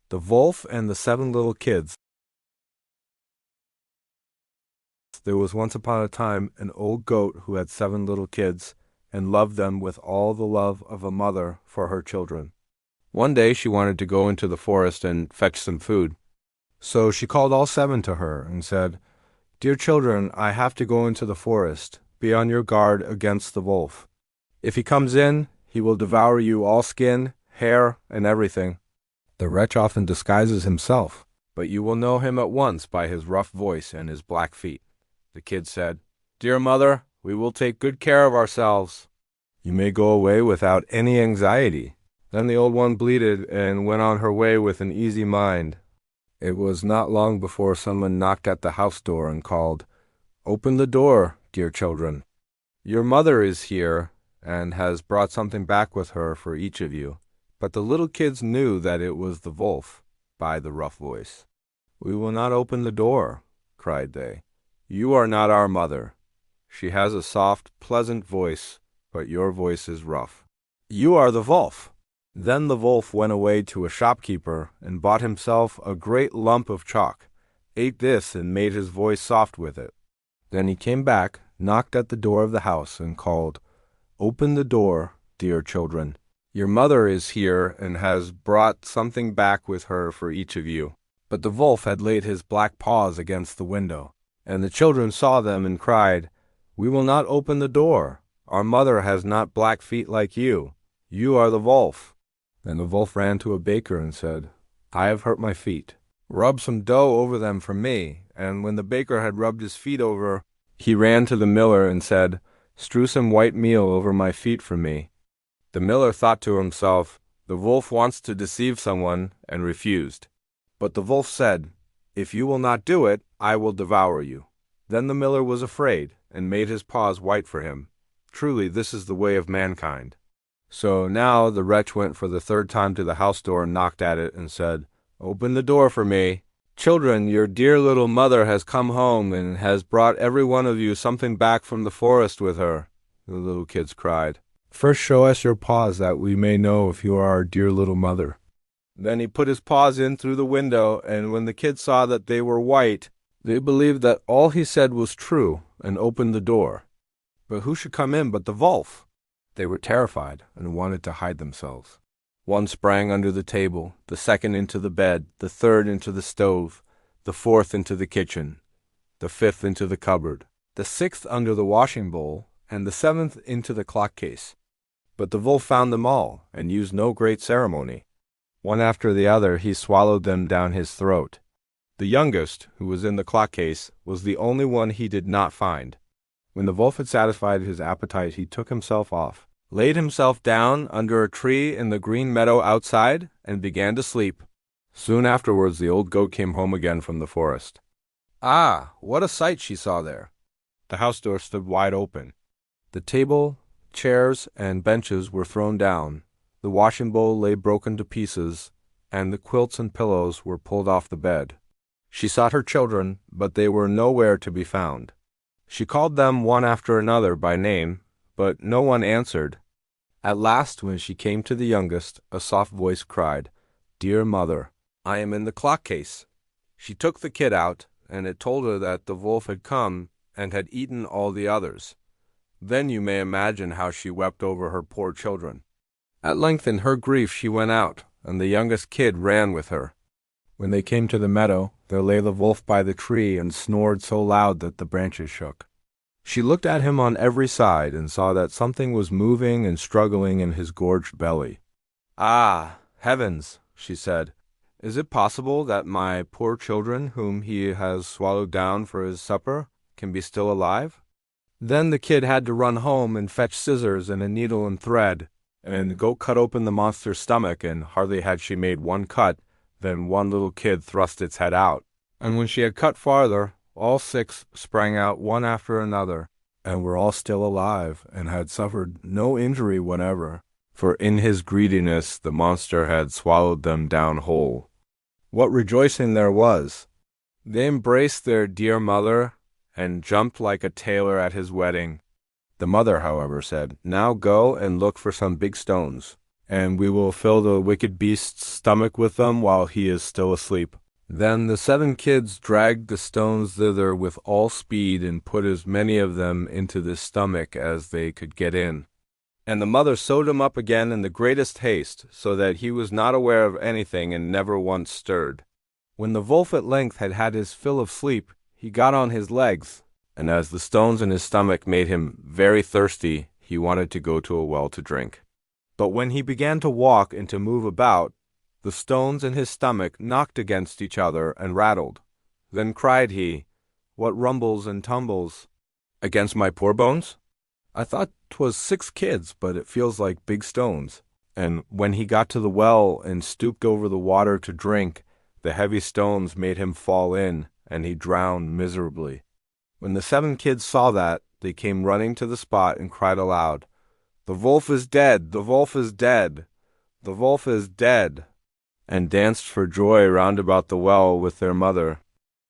The Wolf and the Seven Little Kids. There was once upon a time an old goat who had 7 little kids, and loved them with all the love of a mother for her children. One day she wanted to go into the forest and fetch some food. So she called all 7 to her and said, "Dear children, I have to go into the forest. Be on your guard against the wolf. If he comes in, he will devour you all skin, hair, and everything. The wretch often disguises himself, but you will know him at once by his rough voice and his black feet." The kids said, "Dear mother, we will take good care of ourselves. You may go away without any anxiety." Then the old one bleated and went on her way with an easy mind. It was not long before someone knocked at the house door and called, "Open the door, dear children. Your mother is here and has brought something back with her for each of you." But the little kids knew that it was the wolf by the rough voice. "We will not open the door," cried they. "You are not our mother. She has a soft, pleasant voice, but your voice is rough. You are the wolf." Then the wolf went away to a shopkeeper and bought himself a great lump of chalk, ate this and made his voice soft with it. Then he came back, knocked at the door of the house, and called, "Open the door, dear children. Your mother is here and has brought something back with her for each of you." But the wolf had laid his black paws against the window, and the children saw them and cried, "We will not open the door. Our mother has not black feet like you. You are the wolf." Then the wolf ran to a baker and said, "I have hurt my feet. Rub some dough over them for me." And when the baker had rubbed his feet over, he ran to the miller and said, "Strew some white meal over my feet for me." The miller thought to himself, "The wolf wants to deceive someone," and refused. But the wolf said, "If you will not do it, I will devour you." Then the miller was afraid, and made his paws white for him. Truly, this is the way of mankind. So now the wretch went for the 3rd time to the house door and knocked at it and said, "Open the door for me. Children, your dear little mother has come home and has brought every one of you something back from the forest with her." The little kids cried, "First show us your paws that we may know if you are our dear little mother." Then he put his paws in through the window, and when the kids saw that they were white, they believed that all he said was true and opened the door. But who should come in but the wolf? They were terrified and wanted to hide themselves. One sprang under the table, the second into the bed, the third into the stove, the fourth into the kitchen, the fifth into the cupboard, the sixth under the washing bowl, and the 7th into the clock case. But the wolf found them all, and used no great ceremony. One after the other he swallowed them down his throat. The youngest, who was in the clock case, was the only one he did not find. When the wolf had satisfied his appetite, he took himself off, laid himself down under a tree in the green meadow outside, and began to sleep. Soon afterwards the old goat came home again from the forest. Ah, what a sight she saw there! The house door stood wide open. The table, chairs, and benches were thrown down, the washing bowl lay broken to pieces, and the quilts and pillows were pulled off the bed. She sought her children, but they were nowhere to be found. She called them one after another by name, but no one answered. At last, when she came to the youngest, a soft voice cried, "Dear mother, I am in the clock case." She took the kid out, and it told her that the wolf had come and had eaten all the others. Then you may imagine how she wept over her poor children. At length in her grief she went out, and the youngest kid ran with her. When they came to the meadow, there lay the wolf by the tree and snored so loud that the branches shook. She looked at him on every side and saw that something was moving and struggling in his gorged belly. "Ah, heavens," she said, "is it possible that my poor children, whom he has swallowed down for his supper, can be still alive?" Then the kid had to run home and fetch scissors and a needle and thread, and go cut open the monster's stomach, and hardly had she made one cut than one little kid thrust its head out. And when she had cut farther, all 6 sprang out one after another, and were all still alive, and had suffered no injury whatever, for in his greediness the monster had swallowed them down whole. What rejoicing there was! They embraced their dear mother, and jumped like a tailor at his wedding. The mother, however, said, "Now go and look for some big stones, and we will fill the wicked beast's stomach with them while he is still asleep." Then the 7 kids dragged the stones thither with all speed, and put as many of them into the stomach as they could get in. And the mother sewed him up again in the greatest haste, so that he was not aware of anything and never once stirred. When the wolf at length had had his fill of sleep, he got on his legs, and as the stones in his stomach made him very thirsty, he wanted to go to a well to drink. But when he began to walk and to move about, the stones in his stomach knocked against each other and rattled. Then cried he, "What rumbles and tumbles against my poor bones? I thought 'twas 6 kids, but it feels like big stones." And when he got to the well and stooped over the water to drink, the heavy stones made him fall in, and he drowned miserably. When the 7 kids saw that, they came running to the spot and cried aloud, "The wolf is dead! The wolf is dead! The wolf is dead!" and danced for joy round about the well with their mother.